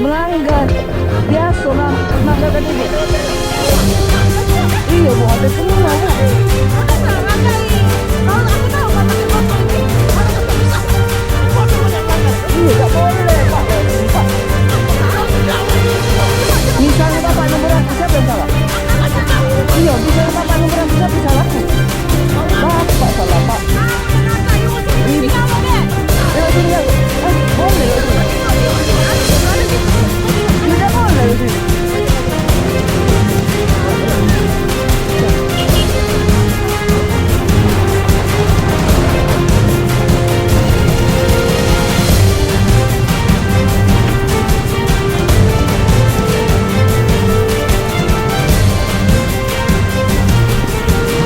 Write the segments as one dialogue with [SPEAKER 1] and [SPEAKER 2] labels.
[SPEAKER 1] Melanggar. Biasa melanggar kan ini. Iya bu, ada semua bu. Iya, nggak boleh pak. Pak. Misalnya bapak nomor aku, siapa yang salah? Iya, misalnya bapak nomor aku, siapa yang salah? Bapak salah pak. Lewat sini ya. Boleh lewat sini. Tidak boleh lewat sini.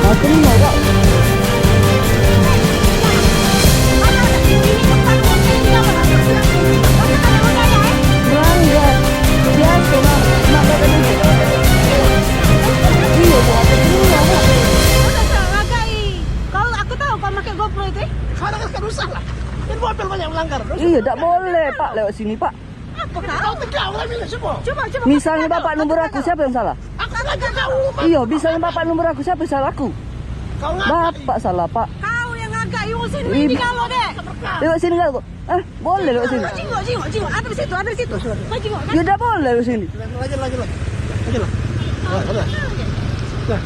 [SPEAKER 1] Aku mau kak. Melanggar. Biasa melanggar kan ini. Iya bu, ada semua bu.
[SPEAKER 2] Kalau aku tahu kau pakai GoPro itu.
[SPEAKER 3] Sekarang kan rusak lah. Ini mobil banyak melanggar.
[SPEAKER 1] Iya, tidak boleh pak lewat sini pak.
[SPEAKER 2] Apa
[SPEAKER 3] Kau
[SPEAKER 2] kau?
[SPEAKER 3] tegak orang ini semua.
[SPEAKER 2] Coba.
[SPEAKER 1] Misalnya bapak nomor aku, siapa yang salah?
[SPEAKER 3] Aku ngajak kau.
[SPEAKER 1] Iya, misalnya bapak nomor aku, siapa yang salah aku?
[SPEAKER 3] Kau ngajak.
[SPEAKER 1] Bapak salah pak.
[SPEAKER 2] Kau yang agak iusin
[SPEAKER 1] Ih.
[SPEAKER 2] ini kalau deh.
[SPEAKER 1] Lewat sini nggak kok? Boleh lewat sini.
[SPEAKER 2] Jingok. Ada di situ. Kau jingok kan?
[SPEAKER 1] Ya udah boleh lewat sini.
[SPEAKER 3] Lagi lah. Lagi lah. Nah.